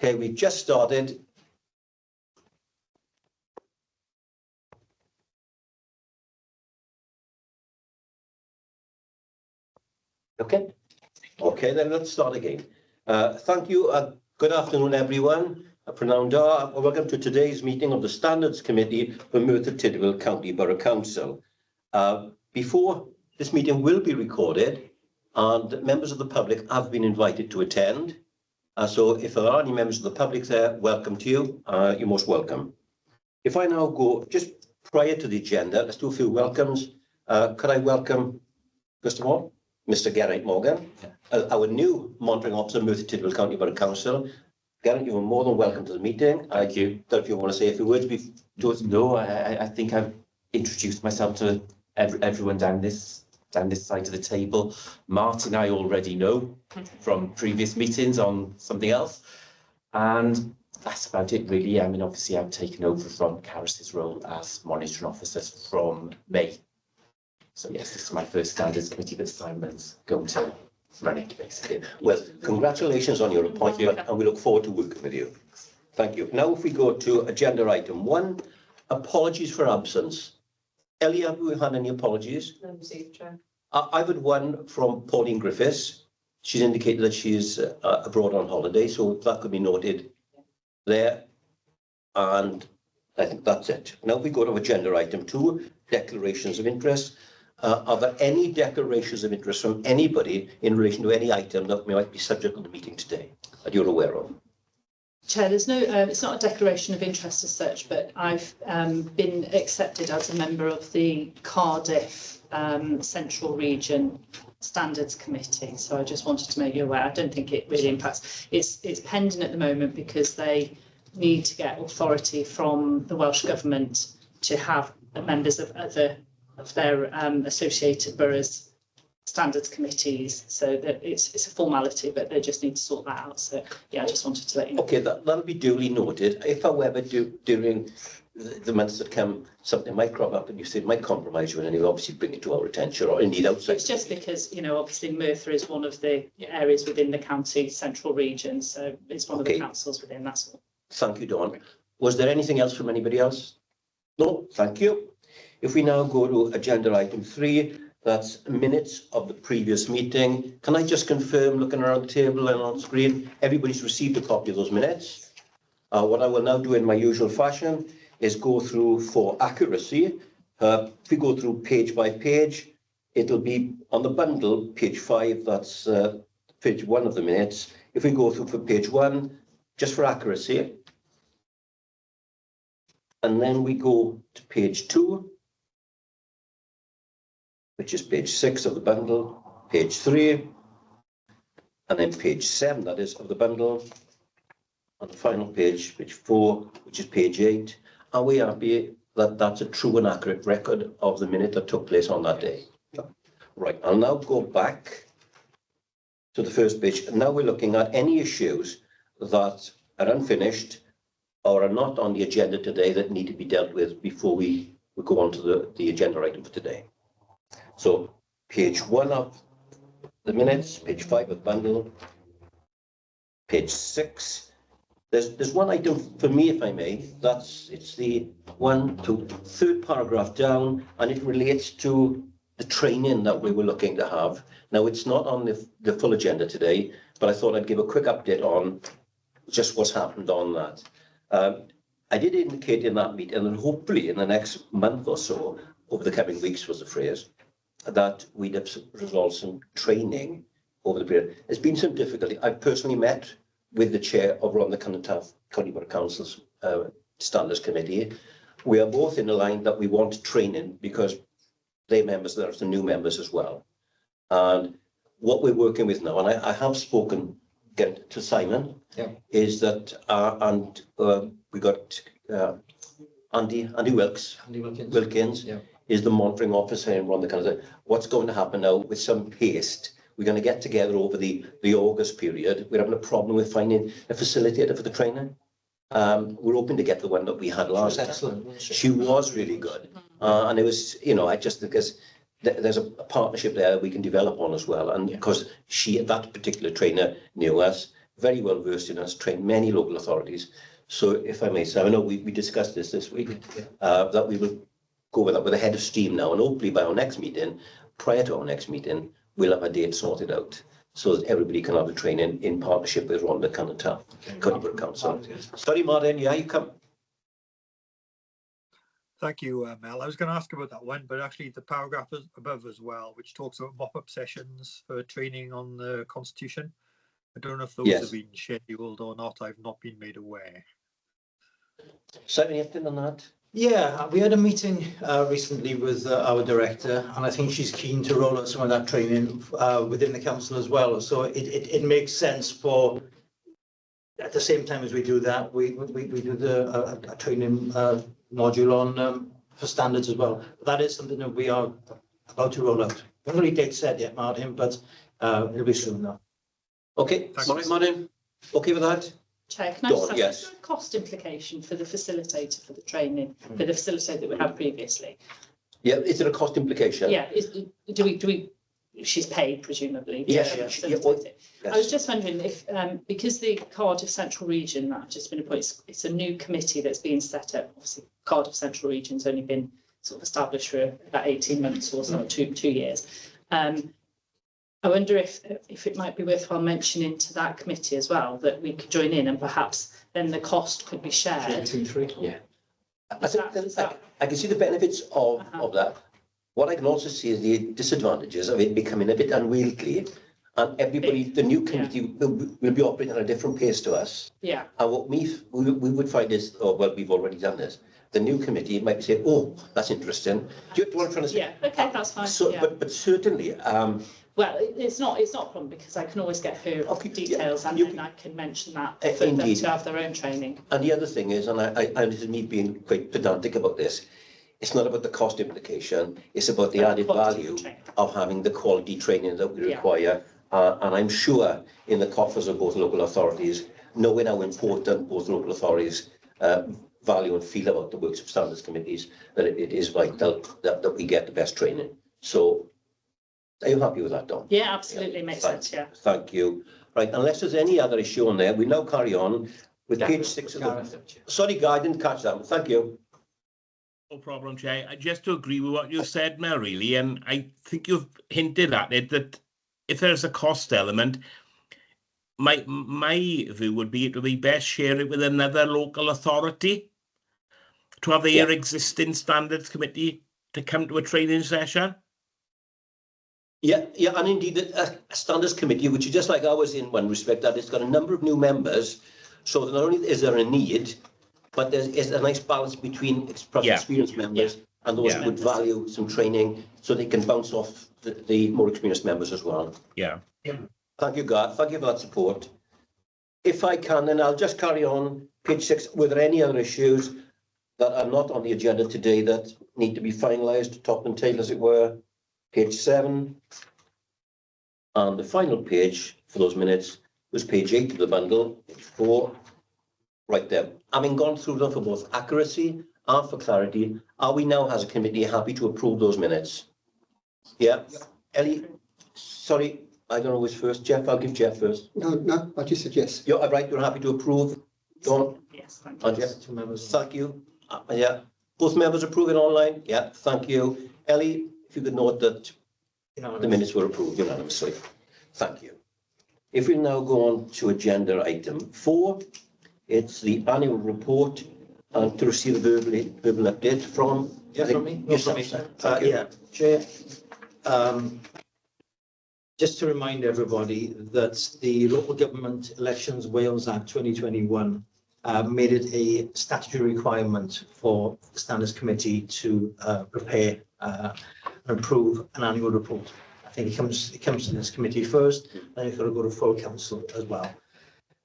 Okay, we just started. Okay. Okay, then let's start again. Thank you. Good afternoon, everyone. Prynawn. Welcome to today's meeting of the Standards Committee for Merthyr Tydfil County Borough Council. Before this meeting will be recorded, and members of the public have been invited to attend. So if there are any members of the public there, welcome to you. You're most welcome. If I now go just prior to the agenda, let's do a few welcomes. Could I welcome, first of all, Mr. Geraint Morgan, our new monitoring officer, Merthyr Tydfil County Borough Council. Geraint, you are more than welcome to the meeting. Thank you. If you want to say a few words before. No, I think I've introduced myself to everyone down this side of the table. Martin, I already know from previous meetings on something else, and that's about it really. I mean, obviously, I've taken over from Caris's role as monitoring officer from May. So yes, this is my first standards committee that Simon's going to run it basically. Well, congratulations on your appointment, and we look forward to working with you. Thank you. Now, if we go to agenda item 1, apologies for absence. Ellie, have we had any apologies? No, received, Chair. I've had one from Pauline Griffiths. She's indicated that she's abroad on holiday, so that could be noted there. And I think that's it. Now we go to agenda item 2, declarations of interest. Are there any declarations of interest from anybody in relation to any item that might be subject of the meeting today that you're aware of? Chair, there's no, it's not a declaration of interest as such, but I've been accepted as a member of the Cardiff Central Region Standards Committee. So I just wanted to make you aware. I don't think it really impacts. It's pending at the moment because they need to get authority from the Welsh Government to have members of other of their associated boroughs standards committees, so that it's a formality, but they just need to sort that out. So yeah, I just wanted to let you know. Okay, that'll be duly noted. If however during the months that come something might crop up and you say it might compromise you, and you obviously bring it to our attention or indeed outside. It's just because, you know, obviously Merthyr is one of the areas within the county central region, so it's one of the councils within, that's all. Thank you, Dawn. Was there anything else from anybody else? No, thank you. If we now go to agenda item 3, that's minutes of the previous meeting. Can I just confirm, looking around the table and on screen, everybody's received a copy of those minutes? What I will now do in my usual fashion is go through for accuracy. If we go through page by page, it'll be on the bundle, page 5, that's page 1 of the minutes. If we go through for page 1, just for accuracy, and then we go to page 2, which is page 6 of the bundle, page 3, and then page 7, that is, of the bundle, and the final page, page 4, which is page 8. Are we happy that that's a true and accurate record of the minute that took place on that day? Right, I'll now go back to the first page, and now we're looking at any issues that are unfinished or are not on the agenda today that need to be dealt with before we go on to the agenda item for today. So page 1 of the minutes, page 5 of the bundle, page 6. There's one item for me, if I may. It's the 3rd paragraph down, and it relates to the training that we were looking to have. Now, it's not on the full agenda today, but I thought I'd give a quick update on just what's happened on that. I did indicate in that meeting, and hopefully in the next month or so, over the coming weeks was the phrase, that we'd have resolved some training over the period. There's been some difficulty. I've personally met with the chair of Rhondda Cynon Taf County Borough Council's Standards Committee. We are both in the line that we want training because they're members, there's the new members as well. And what we're working with now, and I have spoken again to Simon, is that, we got Andy Wilkins. Is the monitoring officer in Rhondda Cynon. What's going to happen now with some haste? We're going to get together over the August period. We're having a problem with finding a facilitator for the training. We're hoping to get the one that we had last time. Excellent. She was really good. And it was, you know, I just because there's a partnership there we can develop on as well. And because that particular trainer knew us, very well versed in, has trained many local authorities. So if I may say, I know we discussed this week, that we will go with that with a head of steam now, and hopefully by our next meeting, prior to our next meeting, we'll have a date sorted out so that everybody can have the training in partnership with Rhondda Cynon Taf Council. Sorry, Martin, yeah, you come. Thank you, Mel. I was going to ask about that one, but actually the paragraph above as well, which talks about mop-up sessions for training on the Constitution. I don't know if those have been scheduled or not. I've not been made aware. Simon, anything on that? Yeah, we had a meeting recently with our director, and I think she's keen to roll out some of that training within the council as well. So it makes sense for, at the same time as we do that, we do a training module on for standards as well. That is something that we are about to roll out. We haven't really date set yet, Martin, but it'll be soon now. Okay, all right, Martin. Okay with that? Chair, can I just ask, is there a cost implication for the facilitator for the training, for the facilitator that we had previously? Yeah, is there a cost implication? Yeah, do we, she's paid presumably? Yes, I was just wondering if, because the Cardiff Central Region that I've just been appointed, it's a new committee that's been set up. Obviously, Cardiff Central Region's only been sort of established for about 18 months or so, two years. I wonder if it might be worthwhile mentioning to that committee as well that we could join in, and perhaps then the cost could be shared. 2, 3. Yeah. I can see the benefits of that. What I can also see is the disadvantages of it becoming a bit unwieldy, and everybody, the new committee will be operating at a different pace to us. Yeah. And what we would find is, oh, well, we've already done this. The new committee might be saying, oh, that's interesting. Do you know what I'm trying to say? Yeah, okay, that's fine. So, yeah. but certainly, well, it's not a problem because I can always get her details, and then I can mention that for them to have their own training. And the other thing is, and this is me being quite pedantic about this, it's not about the cost implication, it's about the added value of having the quality training that we require. And I'm sure in the coffers of both local authorities, knowing how important both local authorities value and feel about the works of standards committees, that it is vital that we get the best training. So are you happy with that, Don? Yeah, absolutely, makes sense, yeah. Thank you. Right, unless there's any other issue on there, we now carry on with page 6 of the... Sorry, Guy, I didn't catch that. Thank you. No problem, Chair. Just to agree with what you said, Mel, really, and I think you've hinted at it, that if there's a cost element, my view would be it would be best share it with another local authority to have their existing standards committee to come to a training session. Yeah, and indeed, a standards committee, which is just like ours in one respect, that it's got a number of new members, so that not only is there a need, but there is a nice balance between experienced members and those who would value some training, so they can bounce off the more experienced members as well. Yeah. Thank you, Garth. Thank you for that support. If I can, then I'll just carry on page 6. Were there any other issues that are not on the agenda today that need to be finalised, top and tail, as it were? Page 7. And the final page for those minutes was page 8 of the bundle, page 4. Right there. Having gone through them for both accuracy and for clarity, are we now, as a committee, happy to approve those minutes? Yeah. Ellie, sorry, I don't know who's first. Jeff, I'll give Jeff first. No, I just said yes. You're right, you're happy to approve. Dawn? Yes, thank you. Jeff? 2 members. Thank you. Yeah. Both members approving online? Yeah, thank you. Ellie, if you could note that the minutes were approved unanimously. Thank you. If we now go on to agenda item 4, it's the annual report and to receive a verbal update from... From me? Yourself, Chair. Just to remind everybody that the Local Government Elections Wales Act 2021 made it a statutory requirement for the Standards Committee to prepare and approve an annual report. I think it comes to this committee first, then it's got to go to full council as well.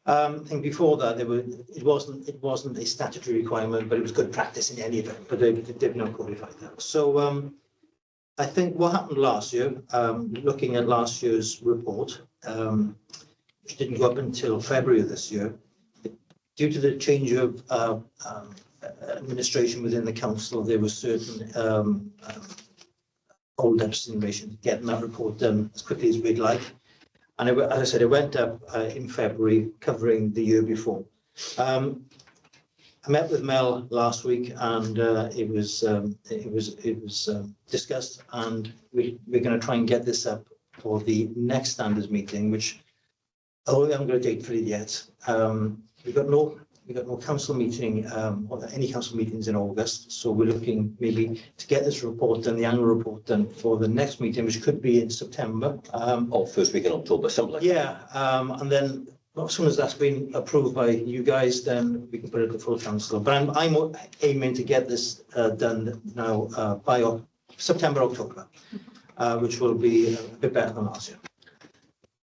I think before that it wasn't a statutory requirement, but it was good practice in any event. But they did not qualify that. So I think what happened last year, looking at last year's report, which didn't go up until February of this year, due to the change of administration within the council, there were certain hold-ups in relation to getting that report done as quickly as we'd like. And as I said, it went up in February, covering the year before. I met with Mel last week, and it was discussed, and we're going to try and get this up for the next standards meeting, which, although we haven't got a date for it yet, we've got no council meeting or any council meetings in August, so we're looking maybe to get this report done, the annual report done for the next meeting, which could be in September. Or first week in October, something like that. Yeah, and then as soon as that's been approved by you guys, then we can put it to full council. But I'm aiming to get this done now by September, October, which will be a bit better than last year.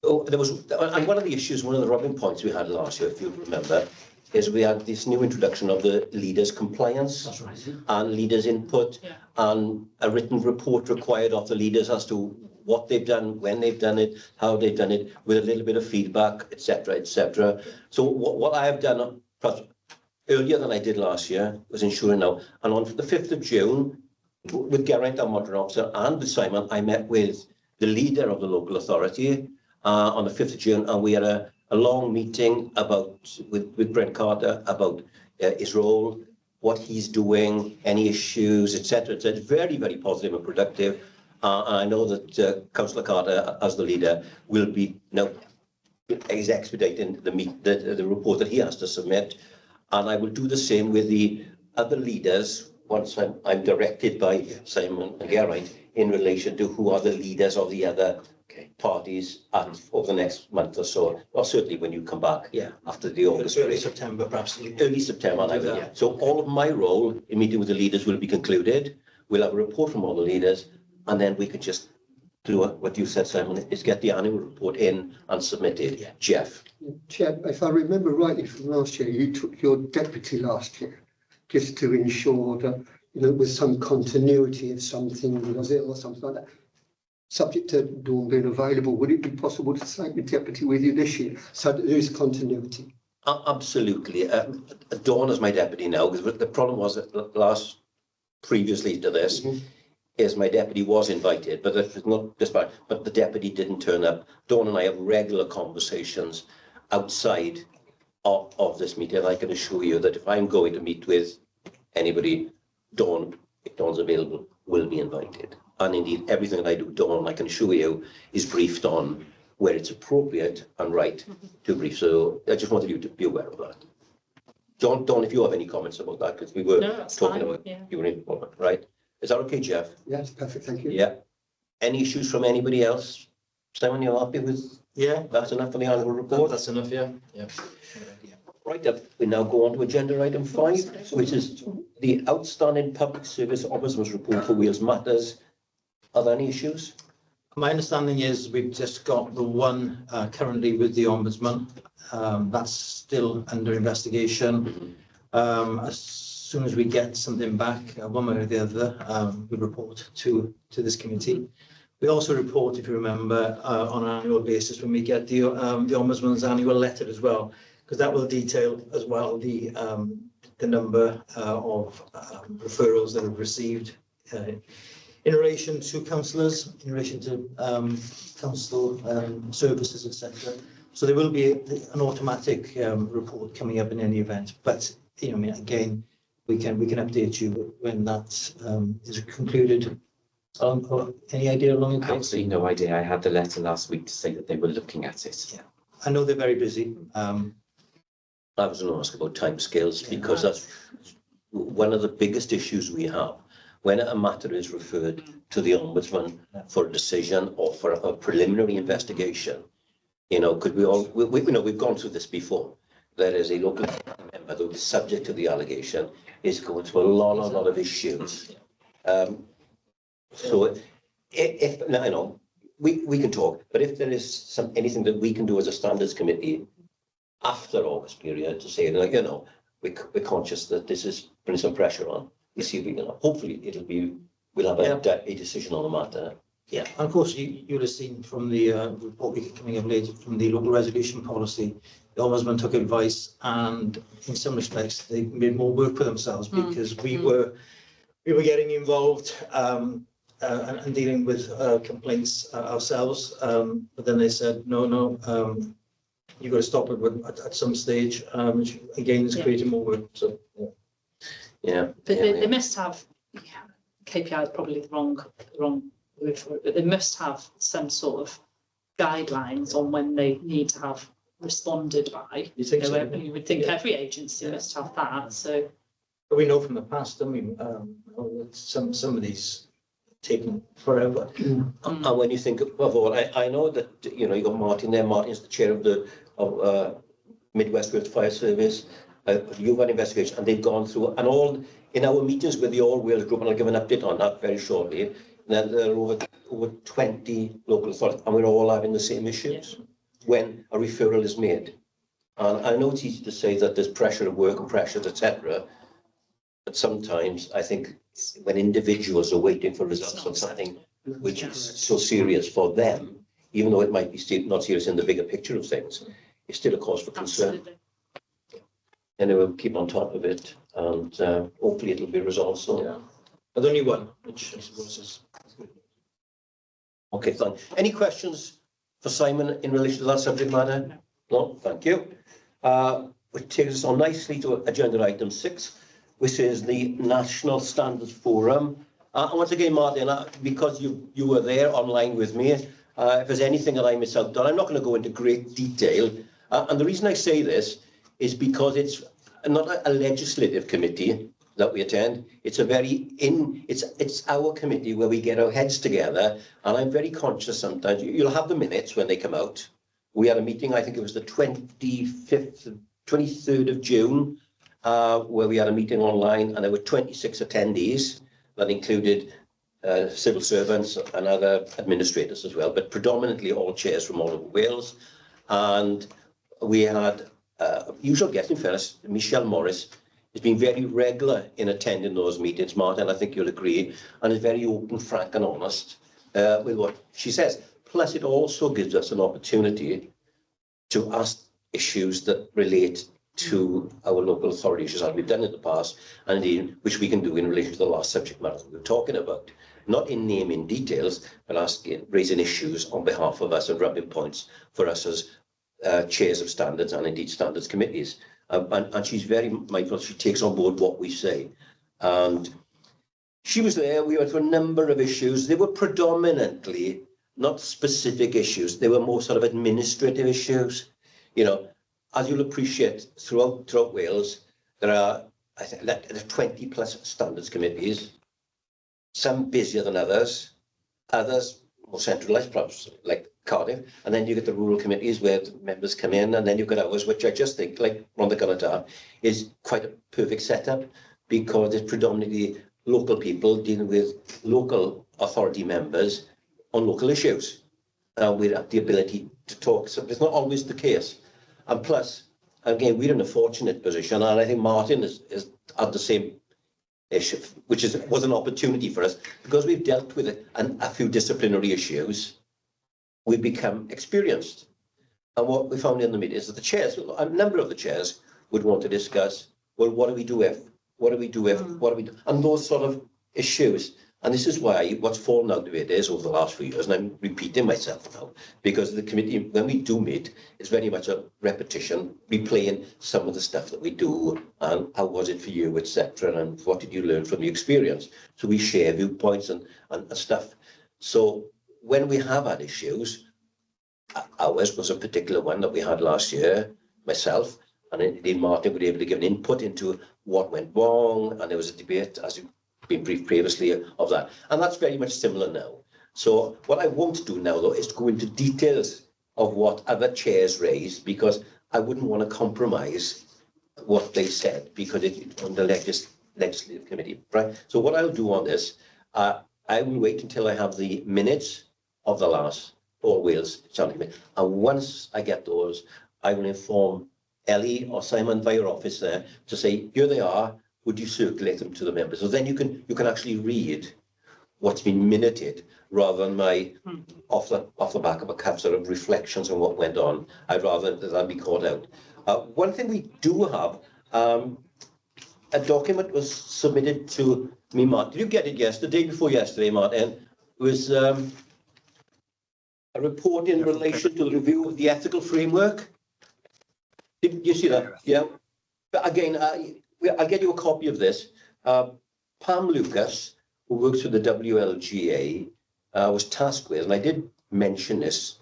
Oh, there was, and one of the issues, one of the rocking points we had last year, if you remember, is we had this new introduction of the leaders' compliance. That's right. And leaders' input, Yeah. and a written report required of the leaders as to what they've done, when they've done it, how they've done it, with a little bit of feedback, etc., etc. So what I have done, perhaps earlier than I did last year, was ensuring now, and on the 5th of June, with Geraint, our modern officer, and with Simon, I met with the leader of the local authority on the 5th of June, and we had a long meeting with Brent Carter about his role, what he's doing, any issues, etc. It's very, very positive and productive. And I know that Councillor Carter, as the leader, will be now is expediting the report that he has to submit, and I will do the same with the other leaders once I'm directed by Simon and Geraint in relation to who are the leaders of the other parties over the next month or so, or certainly when you come back after the August Early break. September, perhaps. Early September. So all of my role in meeting with the leaders will be concluded. We'll have a report from all the leaders, and then we could just do what you said, Simon, is get the annual report in and submitted. Yeah. Jeff. Chair, if I remember rightly from last year, you took your deputy last year just to ensure that, with some continuity if something was ill or something like that. Subject to Dawn being available, would it be possible to take the deputy with you this year so that there is continuity? Absolutely. Dawn is my deputy now, because the problem was that previously to this, is my deputy was invited, but it's not just bad, but the deputy didn't turn up. Dawn and I have regular conversations outside of this meeting. I can assure you that if I'm going to meet with anybody, Dawn, if Dawn's available, will be invited. And indeed, everything that I do, Dawn, I can assure you, is briefed on where it's appropriate and right to brief. So I just wanted you to be aware of that. Dawn, if you have any comments about that, because we were talking about you were involved, right? Is that okay, Jeff? Yeah, that's perfect, thank you. Yeah. Any issues from anybody else? Simon, you're happy with? Yeah. That's enough for the annual report? That's enough, yeah. Right, we now go on to agenda item 5, which is the outstanding public service ombudsman's report for Wales Matters. Are there any issues? My understanding is we've just got the one currently with the Ombudsman. That's still under investigation. As soon as we get something back, one way or the other, we report to this committee. We also report, if you remember, on an annual basis when we get the Ombudsman's annual letter as well, because that will detail as well the number of referrals that have received in relation to councillors, in relation to council services, etc. So there will be an automatic report coming up in any event. But again, we can update you when that is concluded. Any idea along the Absolutely no idea. I had the letter last week to say that they were looking at it. Yeah, I know they're very busy. I was going to ask about timescales, because that's one of the biggest issues we have. When a matter is referred to the Ombudsman for a decision or for a preliminary investigation, could we've gone through this before. There is a local member who is subject to the allegation, is going through a lot of issues. So if we can talk, but if there is anything that we can do as a standards committee after August period to say, we're conscious that this is putting some pressure on. You see, hopefully we'll have a decision on the matter. Yeah, and of course you'll have seen from the report we get coming up later from the local resolution policy, the Ombudsman took advice, and in some respects they made more work for themselves, because we were getting involved and dealing with complaints ourselves. But then they said, no, you've got to stop it at some stage, which again is creating more work. So, Yeah. But they must have, KPI is probably the wrong word for it, but they must have some sort of guidelines on when they need to have responded by. You think so? You would think every agency must have that, so. But we know from the past, I mean, some of these taking forever. And when you think of all, I know that, you know, you got Martin there. Martin's the chair of the Midwest Wales Fire Service. You've got investigation, and they've gone through, and all in our meetings with the All Wales group, and I'll give an update on that very shortly. And then there are over 20 local authorities, and we're all having the same issues when a referral is made. And I know it's easy to say that there's pressure at work and pressures, etc. But sometimes I think when individuals are waiting for results on something which is so serious for them, even though it might be not serious in the bigger picture of things, it's still a cause for concern. Absolutely. And we'll keep on top of it, and hopefully it'll be resolved soon. Yeah. But only one, which I suppose is good. Okay, thank. Any questions for Simon in relation to that subject matter? No, thank you. Which takes us on nicely to agenda item 6, which is the National Standards Forum. And once again, Martin, because you were there online with me, if there's anything that I miss out on, I'm not going to go into great detail. And the reason I say this is because it's not a legislative committee that we attend. It's it's our committee where we get our heads together, and I'm very conscious sometimes. You'll have the minutes when they come out. We had a meeting, I think it was the 23rd of June, where we had a meeting online, and there were 26 attendees that included civil servants and other administrators as well, but predominantly all chairs from all over Wales. And we had usual guest, in fairness, Michelle Morris has been very regular in attending those meetings, Martin, I think you'll agree, and is very open, frank and honest with what she says. Plus, it also gives us an opportunity to ask issues that relate to our local authorities, as we've done in the past, and indeed, which we can do in relation to the last subject matter we were talking about. Not in naming details, but raising issues on behalf of us and rubbing points for us as chairs of standards and indeed standards committees. And she's very mindful. She takes on board what we say. And she was there. We went through a number of issues. They were predominantly not specific issues. They were more sort of administrative issues. You know, as you'll appreciate, throughout Wales, there are, I think, there's 20 plus standards committees. Some busier than others more centralised, perhaps like Cardiff, and then you get the rural committees where the members come in, and then you've got ours, which I just think, like Rhondda Cynon Taf, is quite a perfect setup because it's predominantly local people dealing with local authority members on local issues. We have the ability to talk, so it's not always the case. And plus, again, we're in a fortunate position, and I think Martin is at the same issue, which was an opportunity for us because we've dealt with it and a few disciplinary issues. We've become experienced. And what we found in the meeting is that the chairs, a number of the chairs would want to discuss, well, what do we do if, and those sort of issues. And this is why what's fallen out of it is over the last few years, and I'm repeating myself now, because the committee, when we do meet, it's very much a repetition, replaying some of the stuff that we do, and how was it for you, etc., and what did you learn from the experience? So we share viewpoints and stuff. So when we have had issues, ours was a particular one that we had last year, myself, and indeed Martin were able to give an input into what went wrong, and there was a debate, as you've been briefed previously, of that. And that's very much similar now. So what I won't do now, though, is to go into details of what other chairs raised, because I wouldn't want to compromise what they said, because it's on the legislative committee, right? So what I'll do on this, I will wait until I have the minutes of the last All Wales Standing Committee. And once I get those, I will inform Ellie or Simon via your office there to say, here they are, would you circulate them to the members? So then you can actually read what's been minuted rather than my off the back of a cup sort of reflections on what went on. I'd rather than be caught out. One thing we do have, a document was submitted to me, Martin. Did you get it yesterday, before yesterday, Martin, was a report in relation to the review of the ethical framework. Did you see that? Yeah. But again, I'll get you a copy of this. Pam Lucas, who works for the WLGA, was tasked with, and I did mention this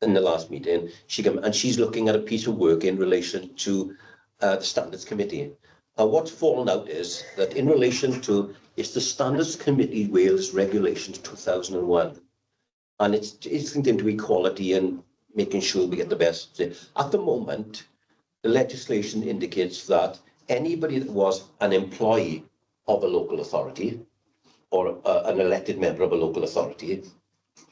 in the last meeting, she's looking at a piece of work in relation to the Standards Committee. What's fallen out is that in relation to, it's the Standards Committee Wales Regulations 2001, and it's linked into equality and making sure we get the best. At the moment, the legislation indicates that anybody that was an employee of a local authority or an elected member of a local authority,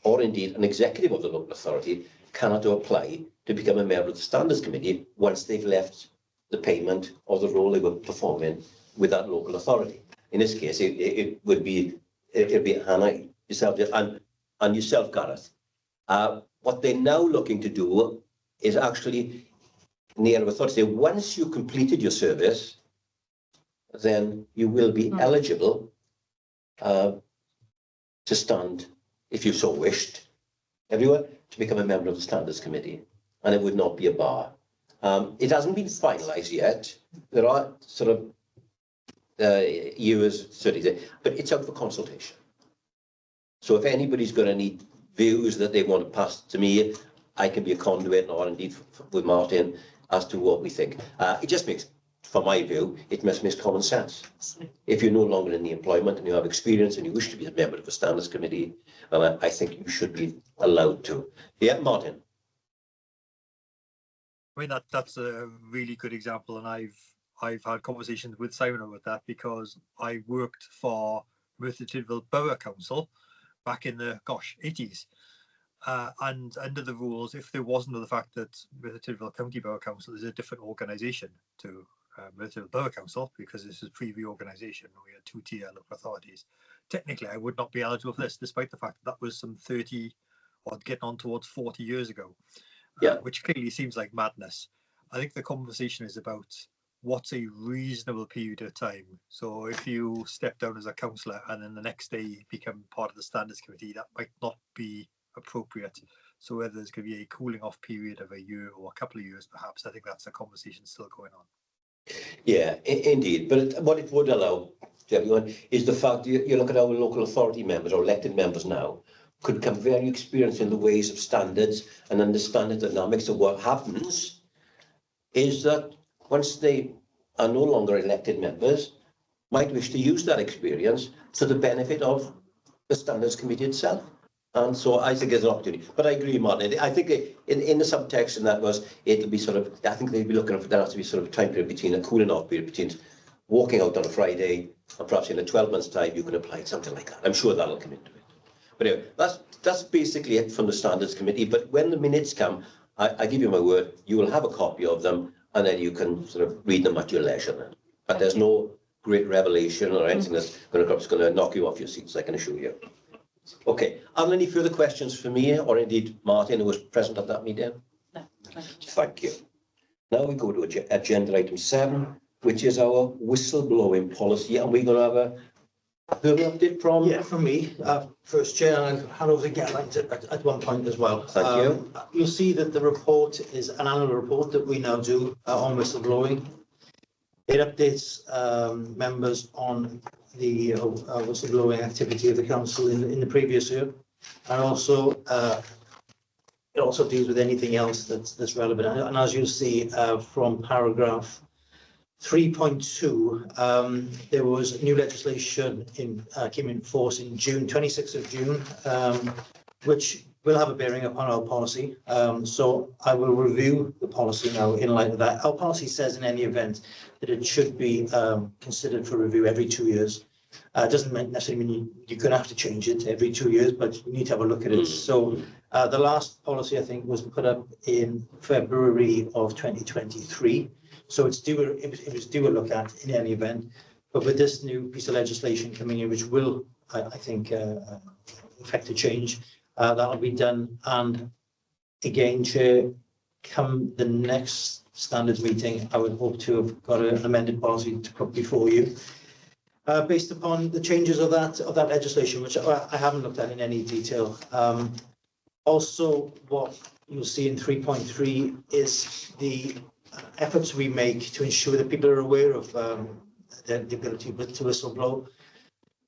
or indeed an executive of the local authority, cannot apply to become a member of the Standards Committee once they've left the payment or the role they were performing with that local authority. In this case, it would be Hannah, yourself, and yourself, Gareth. What they're now looking to do is actually, in the area of authority, say once you completed your service, then you will be eligible to stand, if you so wished, everyone, to become a member of the Standards Committee, and it would not be a bar. It hasn't been finalised yet. There are sort of years, 30 days, but it's out for consultation. So if anybody's got any views that they want to pass to me, I can be a conduit, or indeed with Martin, as to what we think. It just makes, from my view, it makes common sense. If you're no longer in the employment and you have experience and you wish to be a member of the Standards Committee, then I think you should be allowed to. Yeah, Martin. I mean, that's a really good example, and I've had conversations with Simon about that, because I worked for Merthyr Tydfil Borough Council back in the 80s, and under the rules, if there wasn't the fact that Merthyr Tydfil County Borough Council is a different organisation to Merthyr Tydfil Borough Council, because this is pre-reorganisation, we had two-tier local authorities. Technically, I would not be eligible for this, despite the fact that was some 30 or getting on towards 40 years ago. Which clearly seems like madness. I think the conversation is about what's a reasonable period of time. So if you step down as a councillor and then the next day become part of the Standards Committee, that might not be appropriate. So whether there's going to be a cooling off period of a year or a couple of years, perhaps, I think that's a conversation still going on. Yeah, indeed. But what it would allow to everyone is the fact you look at our local authority members or elected members now, could become very experienced in the ways of standards and understand the dynamics of what happens is that once they are no longer elected members, might wish to use that experience to the benefit of the Standards Committee itself. And so I think there's an opportunity. But I agree, Martin. I think in the subtext in that was, it'll be sort of, I think they'd be looking for, there has to be sort of a time period between a cooling off period between walking out on a Friday and perhaps in a 12 months time you can apply something like that. I'm sure that'll come into it. But anyway, that's basically it from the Standards Committee. But when the minutes come, I give you my word, you will have a copy of them, and then you can sort of read them at your leisure then. But there's no great revelation or anything that's going to knock you off your seats, I can assure you. Okay, are there any further questions for me, or indeed Martin, who was present at that meeting? No, thank you. Thank you. Now we go to agenda item 7, which is our whistleblowing policy, and we're going to have a update from... Yeah, from me, first chair, and I'll hand over to Geraint at one point as well. Thank you. You'll see that the report is an annual report that we now do on whistleblowing. It updates members on the whistleblowing activity of the council in the previous year, and also it also deals with anything else that's relevant. And as you'll see from paragraph 3.2, there was new legislation came in force in June, 26th of June, which will have a bearing upon our policy. So I will review the policy now in light of that. Our policy says in any event that it should be considered for review every 2 years. It doesn't necessarily mean you're going to have to change it every 2 years, but you need to have a look at it. So the last policy, I think, was put up in February of 2023. So it's due, it was due a look at in any event. But with this new piece of legislation coming in, which will, I think, affect a change, that'll be done. And again, Chair, come the next standards meeting, I would hope to have got an amended policy to put before you. based upon the changes of that legislation, which I haven't looked at in any detail. Also, what you'll see in 3.3 is the efforts we make to ensure that people are aware of the ability to whistleblow.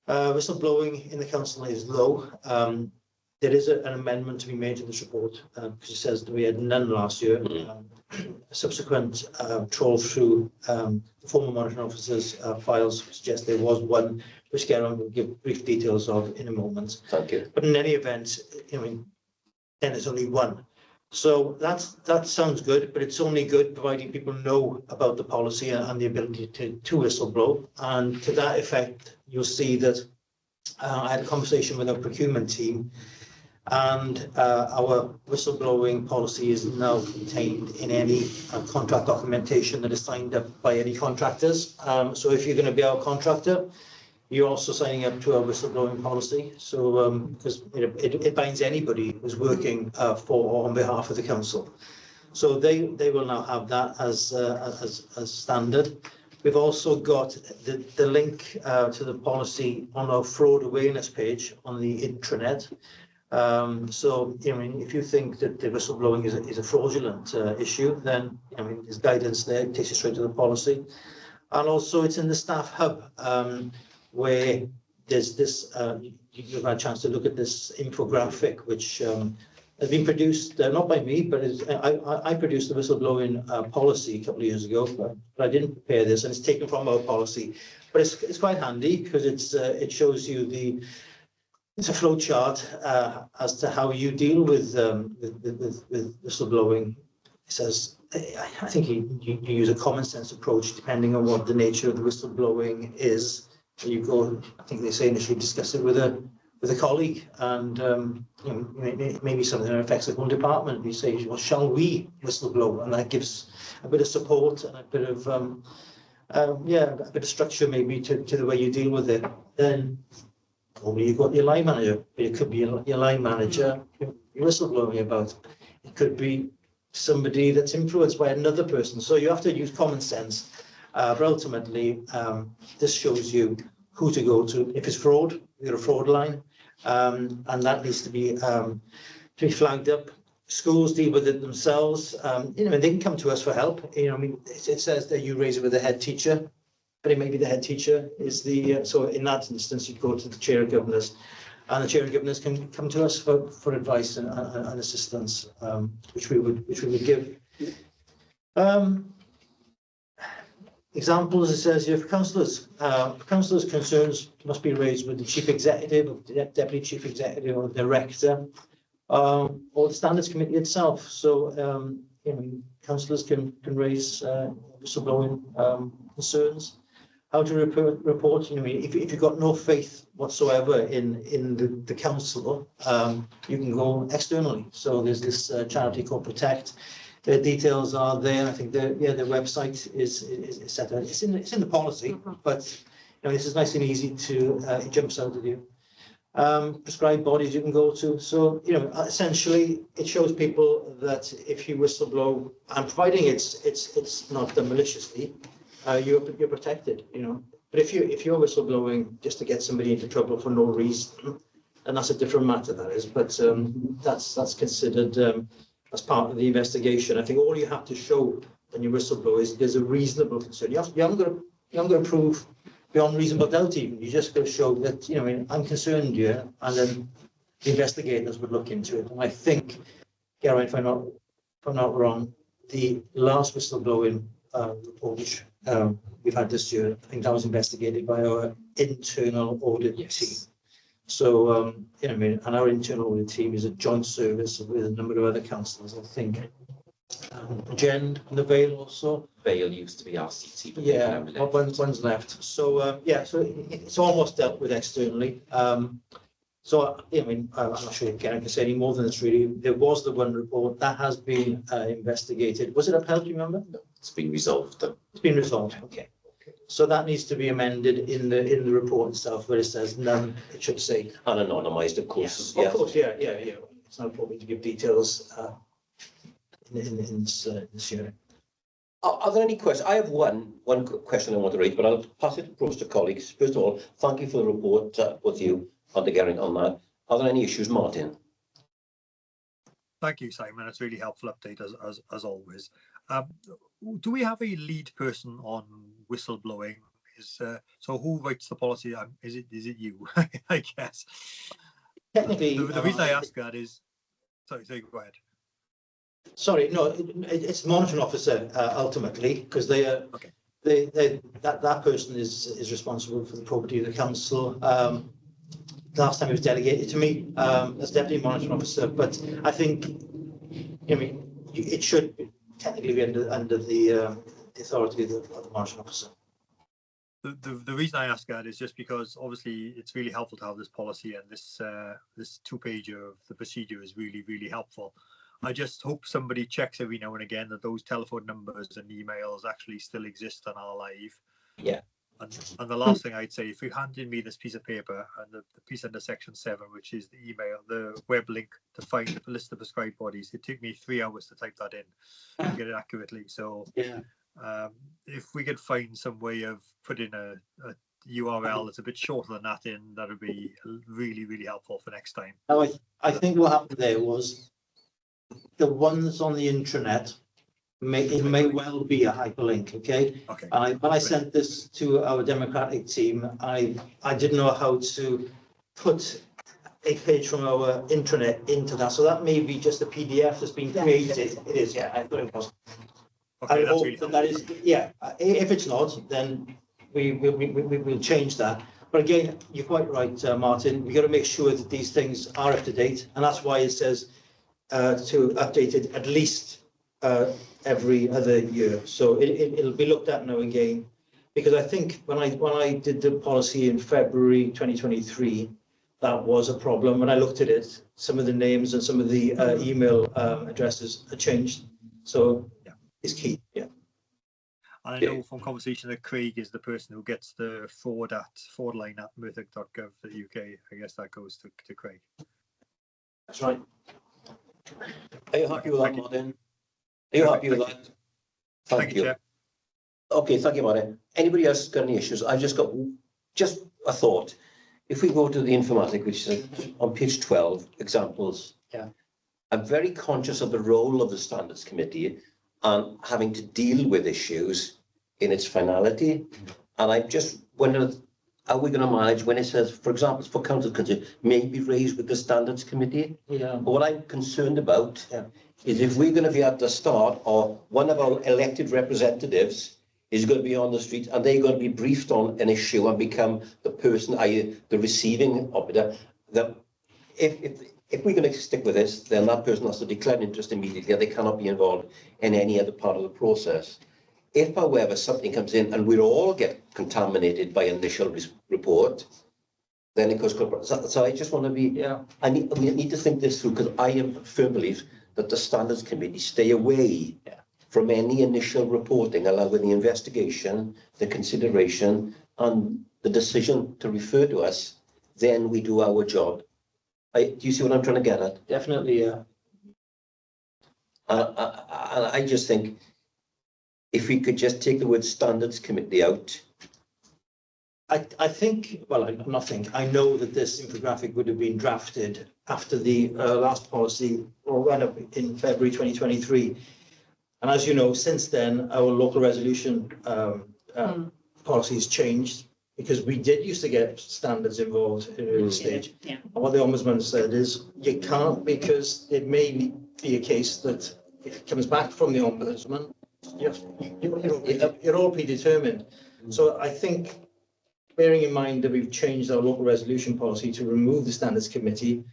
Whistleblowing in the council is low. There is an amendment to be made to this report because it says that we had none last year. Subsequent trawl through the former monitoring officers' files suggest there was one, which Geraint will give brief details of in a moment. Thank you. But in any event, I mean, then there's only one. So that sounds good, but it's only good providing people know about the policy and the ability to whistleblow. And to that effect, you'll see that I had a conversation with our procurement team, and our whistleblowing policy is now contained in any contract documentation that is signed up by any contractors. So if you're going to be our contractor, you're also signing up to our whistleblowing policy. So because it binds anybody who's working for or on behalf of the council. So they will now have that as standard. We've also got the link to the policy on our fraud awareness page on the intranet. So, I mean, if you think that the whistleblowing is a fraudulent issue, then, I mean, there's guidance there, it takes you straight to the policy. And also it's in the staff hub where there's this, you've had a chance to look at this infographic, which has been produced, not by me, but I produced the whistleblowing policy a couple of years ago, but I didn't prepare this, and it's taken from our policy. But it's quite handy because it shows you it's a flow chart as to how you deal with whistleblowing. It says, I think you use a common sense approach depending on what the nature of the whistleblowing is. So you go, I think they say initially discuss it with a colleague, and you know, maybe something that affects the whole department. You say, well, shall we whistleblow? And that gives a bit of support and a bit of a bit of structure maybe to the way you deal with it. Then probably you've got your line manager, but it could be your line manager you're whistleblowing about. It could be somebody that's influenced by another person. So you have to use common sense. But ultimately, this shows you who to go to. If it's fraud, you're a fraud line, and that needs to be flagged up. Schools deal with it themselves. You know, they can come to us for help. You know, I mean, it says that you raise it with the head teacher, but it may be the head teacher is the. So in that instance, you go to the chair of governors, and the chair of governors can come to us for advice and assistance, which we would give. Examples, it says here, for councillors. Councillors' concerns must be raised with the chief executive, or the deputy chief executive, or director, or the standards committee itself. So, you know, councillors can raise whistleblowing concerns. How to report, you know, if you've got no faith whatsoever in the council, you can go externally. So there's this charity called Protect. Their details are there. I think their website is set out. It's in the policy, but you know, this is nice and easy to it jumps out at you. Prescribed bodies you can go to. So you know, essentially, it shows people that if you whistleblow, and providing it's not done maliciously, you're protected. You know, but if you're whistleblowing just to get somebody into trouble for no reason, then that's a different matter. That is, but that's considered. As part of the investigation. I think all you have to show when you whistleblow is there's a reasonable concern. You haven't got to prove beyond reasonable doubt even. You just got to show that, you know, I'm concerned here, and then the investigators would look into it. And I think, Geraint, if I'm not wrong, the last whistleblowing report which we've had this year, I think that was investigated by our internal audit team. So, you know, I mean, and our internal audit team is a joint service with a number of other councillors, I think. Jen and the Vale also. Vale used to be RCT. But yeah, one's left. So, so it's almost dealt with externally. So, I mean, I'm not sure if Geraint can say any more than this really. There was the one report that has been investigated. Was it upheld, do you remember? No, it's been resolved. It's been resolved, okay. So that needs to be amended in the report itself, where it says none, it should say. And anonymised, of course. Yeah. Of course, yeah. It's not appropriate to give details in this year. Are there any questions? I have one question I want to raise, but I'll pass it across to colleagues. First of all, thank you for the report, with you, Dr. Geraint, on that. Are there any issues, Martin? Thank you, Simon. It's really helpful update as always. Do we have a lead person on whistleblowing? So who writes the policy? Is it you? I guess. Technically, The reason I ask that is, sorry, go ahead. Sorry, no, it's the monitoring officer ultimately, because they are. Okay. That person is responsible for the property of the council. Last time it was delegated to me as deputy monitoring officer, but I think, it should technically be under the authority of the monitoring officer. The reason I ask that is just because obviously it's really helpful to have this policy, and this 2-pager of the procedure is really, really helpful. I just hope somebody checks every now and again that those telephone numbers and emails actually still exist and are live. Yeah. And the last thing I'd say, if you handed me this piece of paper and the piece under section 7, which is the email, the web link to find the list of prescribed bodies, it took me 3 hours to type that in and get it accurately. So Yeah. If we could find some way of putting a URL that's a bit shorter than that in, that would be really, really helpful for next time. Now, I think what happened there was the ones on the intranet may well be a hyperlink. Okay. Okay. When I sent this to our democratic team, I didn't know how to put a page from our intranet into that. So that may be just a PDF that's been created. It is, yeah. I thought it was. Okay, I that's hope really that is, yeah. If it's not, then we'll change that. But again, you're quite right, Martin. We've got to make sure that these things are up to date, and that's why it says to update it at least every other year. So it'll be looked at now again, because I think when I did the policy in February 2023, that was a problem. When I looked at it, some of the names and some of the email addresses had changed. So yeah, it's key. Yeah. And I know from conversation that Craig is the person who gets the forward line at murthoch.gov.uk. I guess that goes to Craig. That's right. Are you happy with that, Martin? Are you happy with that? Thank you. Chair. Okay, thank you, Martin. Anybody else got any issues? I've just got a thought. If we go to the informatic, which is on page 12, examples. Yeah. I'm very conscious of the role of the Standards Committee and having to deal with issues in its finality. And I just wonder, are we going to manage when it says, for example, for council concern, may be raised with the Standards Committee? Yeah. But what I'm concerned about is if we're going to be at the start, or one of our elected representatives is going to be on the street and they're going to be briefed on an issue and become the person, the receiving operator, that if we're going to stick with this, then that person has to declare interest immediately, and they cannot be involved in any other part of the process. If, however, something comes in and we all get contaminated by initial report, then it goes. So I just want to be, we need to think this through, because I am firm belief that the Standards Committee stay away from any initial reporting, allowing the investigation, the consideration, and the decision to refer to us. Then we do our job. Do you see what I'm trying to get at? Definitely, yeah. And I just think if we could just take the word Standards Committee out. I think, well, I know that this infographic would have been drafted after the last policy, or went up in February 2023. And as you know, since then, our local resolution policy has changed, because we did used to get standards involved in an early stage. Yeah. And what the Ombudsman said is you can't, because it may be a case that if it comes back from the Ombudsman, you're all predetermined. So I think, bearing in mind that we've changed our local resolution policy to remove the Standards Committee,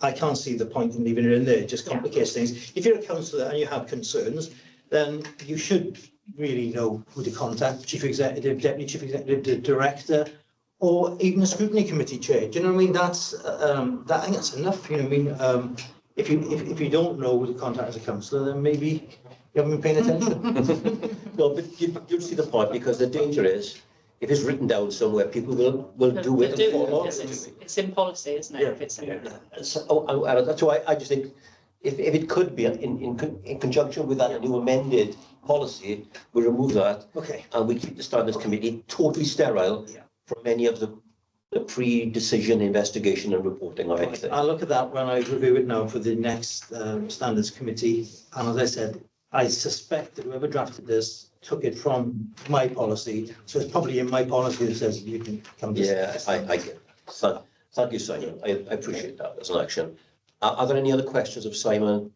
I can't see the point in leaving it in there. It just complicates things. If you're a councillor and you have concerns, then you should really know who to contact: Chief Executive, Deputy Chief Executive, the Director, or even a Scrutiny Committee Chair. Do you know what I mean? That's I think that's enough. You know what I mean? If you don't know who to contact as a councillor, then maybe you haven't been paying attention. No, but you see the point, because the danger is, if it's written down somewhere, people will do it and follow. It's in policy, isn't it? Yeah. If it's in So, that's why I just think if it could be in conjunction with that new amended policy, we remove that Okay. and we keep the standards committee totally sterile Yeah. from any of the pre-decision investigation and reporting or anything. I'll look at that when I review it now for the next standards committee. And as I said, I suspect that whoever drafted this took it from my policy. So it's probably in my policy that says you can come to. Yeah, I get it. So, thank you, Simon. I appreciate that as an action. Are there any other questions of Simon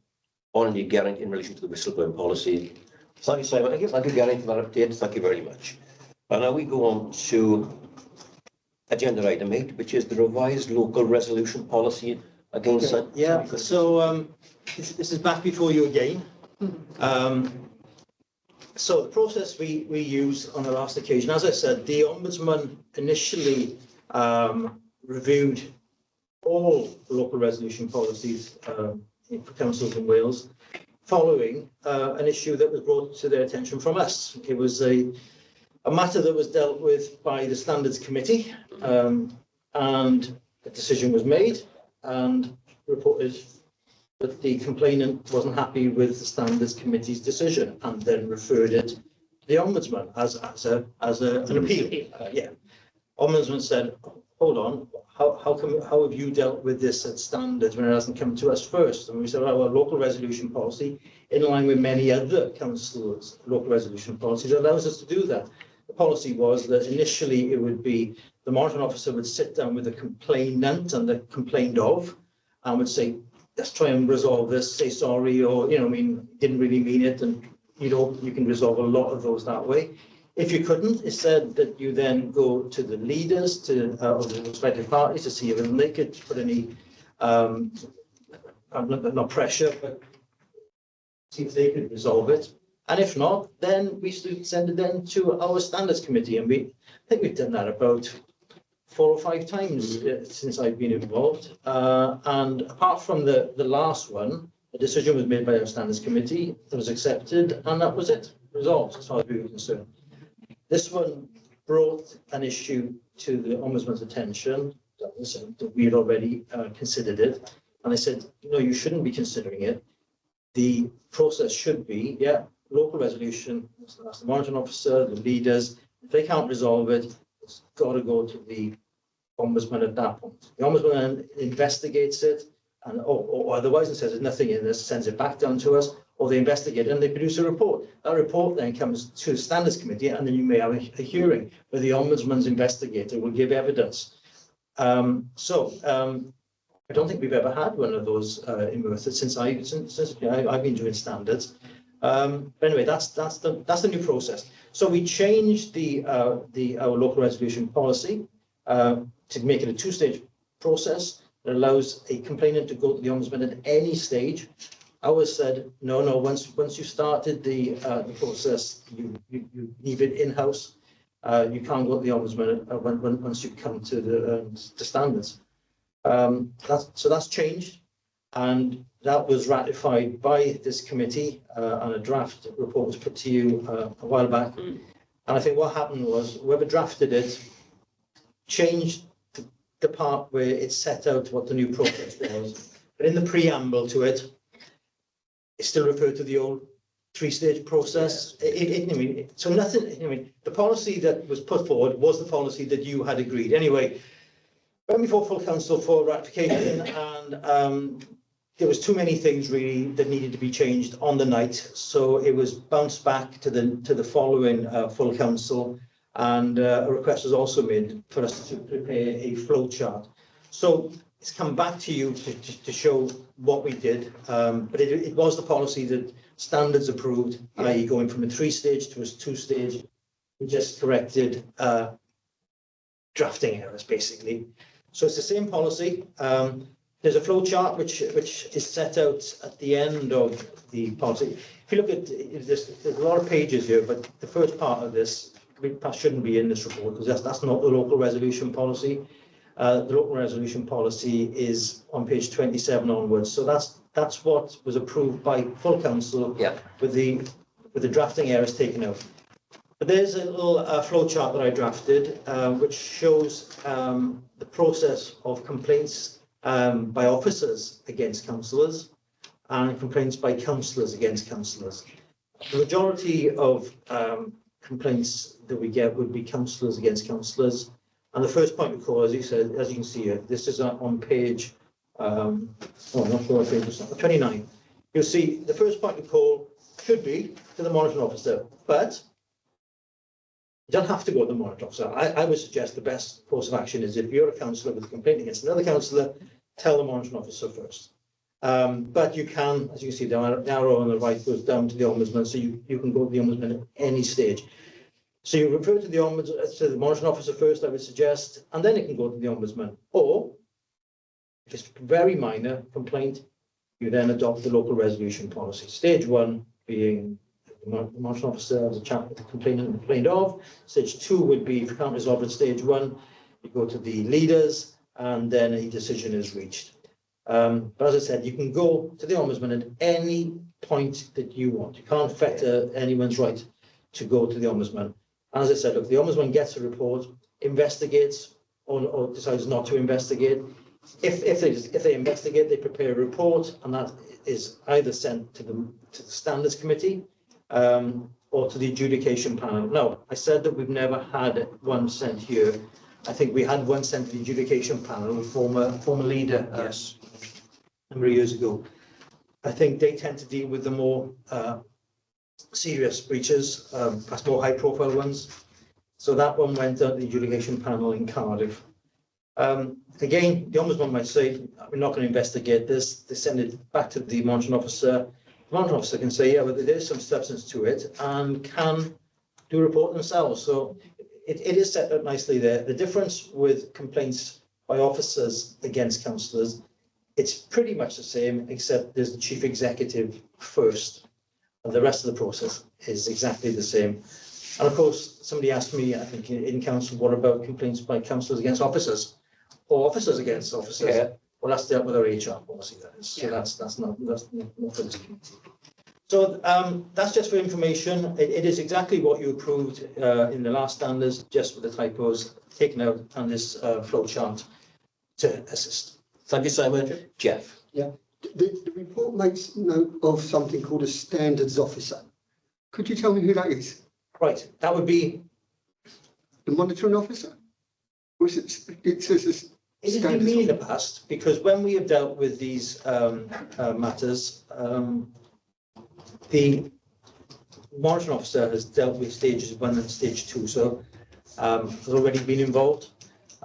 or indeed Geraint in relation to the whistleblowing policy? Thank you, Simon. Thank you, Geraint, for that update. Thank you very much. And now we go on to agenda item 8, which is the revised local resolution policy against. Okay. Yeah, so this is back before you again. So the process we used on the last occasion, as I said, the Ombudsman initially reviewed all local resolution policies for councils in Wales following an issue that was brought to their attention from us. It was a matter that was dealt with by the Standards Committee, and a decision was made and reported that the complainant wasn't happy with the Standards Committee's decision and then referred it to the Ombudsman as an appeal. Yeah. Ombudsman said, hold on, how have you dealt with this at Standards when it hasn't come to us first? And we said, well, local resolution policy, in line with many other councils' local resolution policies, allows us to do that. The policy was that initially it would be the monitoring officer would sit down with the complainant and the complained of and would say, let's try and resolve this, say sorry, or, didn't really mean it. And, you can resolve a lot of those that way. If you couldn't, it said that you then go to the leaders of the respective parties to see if they could put any, not pressure, but see if they could resolve it. And if not, then we send it then to our standards committee. And I think we've done that about 4 or 5 times since I've been involved. And apart from the last one, a decision was made by our standards committee that was accepted, and that was it, resolved as far as we were concerned. This one brought an issue to the Ombudsman's attention that we had already considered it. And I said, no, you shouldn't be considering it. The process should be, local resolution, that's the monitoring officer, the leaders. If they can't resolve it, it's got to go to the Ombudsman at that point. The Ombudsman investigates it, and or otherwise it says there's nothing in this, sends it back down to us, or they investigate it and they produce a report. That report then comes to the standards committee, and then you may have a hearing where the Ombudsman's investigator will give evidence. I don't think we've ever had one of those in Merthyr since I've been doing standards. But anyway, that's the new process. So we changed our local resolution policy to make it a 2-stage process that allows a complainant to go to the Ombudsman at any stage. Ours said, no, once you started the process, you leave it in-house. You can't go to the Ombudsman once you come to the standards. So that's changed, and that was ratified by this committee, and a draft report was put to you a while back. And I think what happened was whoever drafted it changed the part where it set out what the new process was, but in the preamble to it, it still referred to the old 3-stage process. So nothing. The policy that was put forward was the policy that you had agreed. Anyway, went before full council for ratification, and there was too many things really that needed to be changed on the night. So it was bounced back to the following full council, and a request was also made for us to prepare a flow chart. So it's come back to you to show what we did, but it was the policy that standards approved, i.e. going from a 3-stage to a 2-stage. We just corrected drafting errors, basically. So it's the same policy. There's a flow chart which is set out at the end of the policy. If you look at this, there's a lot of pages here, but the first part of this shouldn't be in this report because that's not the local resolution policy. The local resolution policy is on page 27 onwards. So that's what was approved by full council, with the drafting errors taken out. But there's a little flow chart that I drafted, which shows the process of complaints by officers against councillors and complaints by councillors against councillors. The majority of complaints that we get would be councillors against councillors. And the first point of call, as you said, as you can see here, this is on page, not sure what page it's on, 29. You'll see the first point of call should be to the monitoring officer, but you don't have to go to the monitoring officer. I would suggest the best course of action is if you're a councillor with a complaint against another councillor, tell the monitoring officer first. But you can, as you can see, the arrow on the right goes down to the ombudsman, so you can go to the ombudsman at any stage. So you refer to the ombudsman, to the monitoring officer first, I would suggest, and then it can go to the ombudsman. Or, if it's very minor complaint, you then adopt the local resolution policy. Stage 1 being the monitoring officer has a chat with the complainant and complained of. Stage 2 would be, if you can't resolve it, stage 1, you go to the leaders, and then a decision is reached. But as I said, you can go to the ombudsman at any point that you want. You can't affect anyone's right to go to the ombudsman. And as I said, if the ombudsman gets a report, investigates or decides not to investigate, if they investigate, they prepare a report, and that is either sent to the standards committee or to the adjudication panel. Now, I said that we've never had one sent here. I think we had one sent to the adjudication panel, a former leader. Yes. A number of years ago. I think they tend to deal with the more serious breaches, perhaps more high-profile ones. So that one went to the adjudication panel in Cardiff. Again, the ombudsman might say, we're not going to investigate this. They send it back to the monitoring officer. The monitoring officer can say, yeah, but there's some substance to it, and can do a report themselves. So it is set up nicely there. The difference with complaints by officers against councillors, it's pretty much the same, except there's the chief executive first, and the rest of the process is exactly the same. And of course, somebody asked me, I think in council, what about complaints by councillors against officers, or officers against officers? Yeah. Well, that's dealt with our HR policy, that is. So that's not for this committee. So that's just for information. It is exactly what you approved in the last standards, just with the typos taken out and this flow chart to assist. Thank you, Simon. Jeff? Yeah, the report makes note of something called a standards officer. Could you tell me who that is? Right, that would be. The monitoring officer? Or is it says It has been me in the past, because when we have dealt with these matters, the monitoring officer has dealt with stages 1 and stage 2, so has already been involved,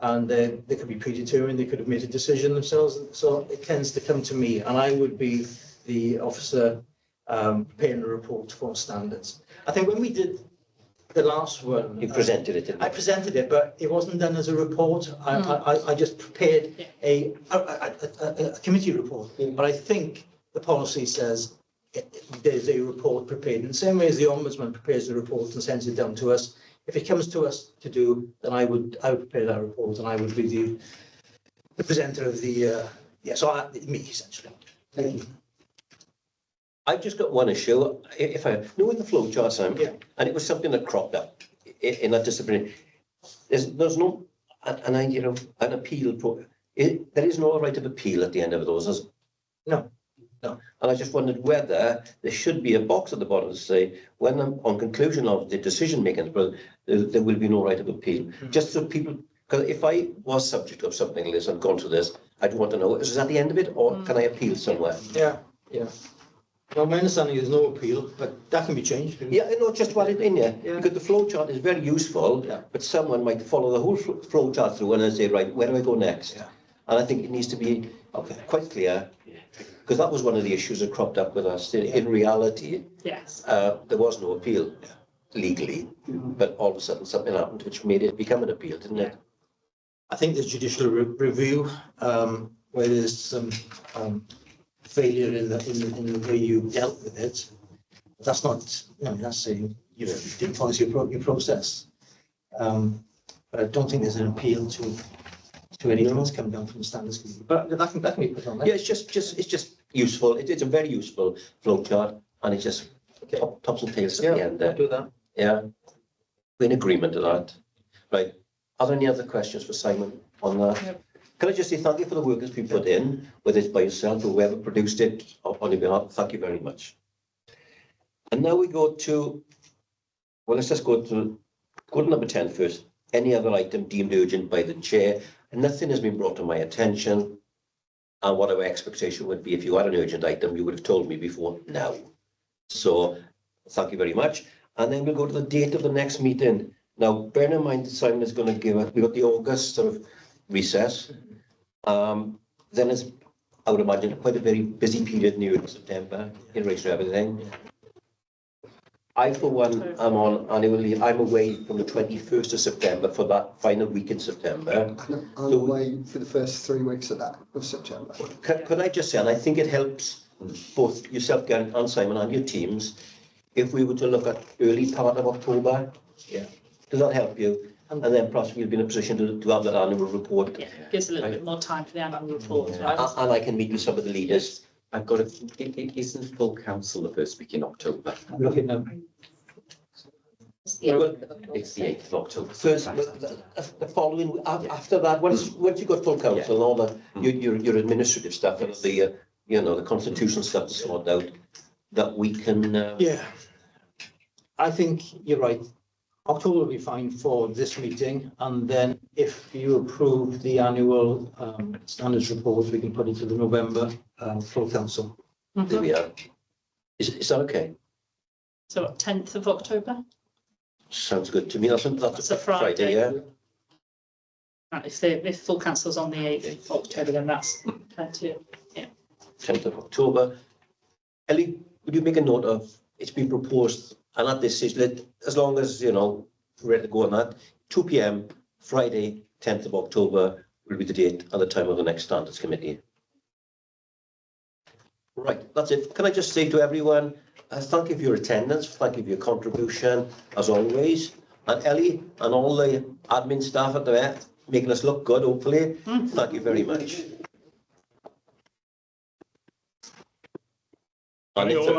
and they could be predetermined, they could have made a decision themselves, so it tends to come to me, and I would be the officer preparing a report for standards. I think when we did the last one, You presented it, didn't I you? presented it, but it wasn't done as a report. I just prepared a committee report. But I think the policy says there's a report prepared in the same way as the ombudsman prepares the report and sends it down to us. If it comes to us to do, then I would prepare that report, and I would be the presenter of the me essentially. Thank you. I've just got one issue. If I know in the flow chart, Simon, Yeah. and it was something that cropped up in that discipline. There's no, an appeal. There is no right of appeal at the end of those. Is it? No. And I just wondered whether there should be a box at the bottom to say, when on conclusion of the decision making, there will be no right of appeal. Just so people, because if I was subject of something like this and gone to this, I'd want to know, is that the end of it, or can I appeal somewhere? Yeah. Well, my understanding is no appeal, but that can be changed. Yeah, no, just while it's in there, Yeah. because the flow chart is very useful, Yeah. but someone might follow the whole flow chart through and then say, right, where do I go next? Yeah. And I think it needs to be quite clear, because that was one of the issues that cropped up with us. In reality, Yes. there was no appeal legally, but all of a sudden something happened which made it become an appeal, didn't it? I think there's judicial review, where there's some failure in the way you dealt with it. That's not, that's saying you didn't follow your process. But I don't think there's an appeal to anything that's come down from the standards committee. But that can be put on there. Yeah, it's just useful. It's a very useful flow chart, and it just tops and tails at the end there. Do that. Yeah, we're in agreement to that. Right. Are there any other questions for Simon on that? Yep. Can I just say thank you for the work that's been put in, whether it's by yourself or whoever produced it on your behalf. Thank you very much. And now we go to, well, let's just go to number 10 first. Any other item deemed urgent by the chair, and nothing has been brought to my attention. And what our expectation would be, if you had an urgent item, you would have told me before now. So thank you very much. And then we'll go to the date of the next meeting. Now, bear in mind that Simon is going to give us, we've got the August sort of recess. Then it's, I would imagine, quite a very busy period in September in relation to everything. I, for one, am on annual leave. I'm away from the 21st of September for that final week in September. I'm away for the first 3 weeks of September. Could I just say, and I think it helps both yourself, Garen, and Simon, and your teams, if we were to look at early part of October? Yeah. Does that help you? And then perhaps we'll be in a position to have that annual report. Yeah, gives a little bit more time for the annual report, right? And I can meet with some of the leaders. I've got it isn't full council the first week in October. I'm looking at It's the 8th of October. First, the following, after that, once you've got full council and all the, your administrative stuff and the, the constitutional stuff to sort out, that we can. Yeah, I think you're right. October will be fine for this meeting, and then if you approve the annual standards report, we can put it to the November full council. There we are. Is that okay? So what, 10th of October? Sounds good to me. That's a Friday. yeah. Right, if full council's on the 8th of October, then that's plenty of, 10th of October. Ellie, would you make a note of, it's been proposed, and at this stage, as long as, we're ready to go on that, 2 p.m, Friday, 10th of October will be the date and the time of the next standards committee. Right, that's it. Can I just say to everyone, thank you for your attendance, thank you for your contribution, as always. And Ellie and all the admin staff at the Met, making us look good, hopefully. Thank you very much. And it's a